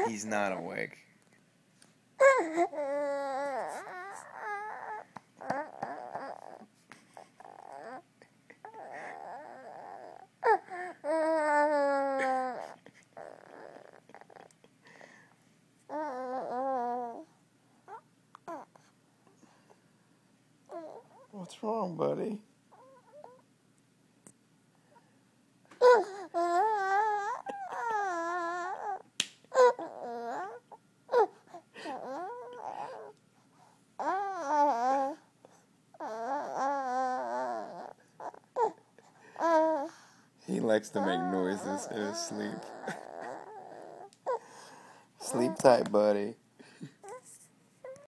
He's not awake. What's wrong, buddy? He likes to make noises in his sleep. Sleep tight, buddy.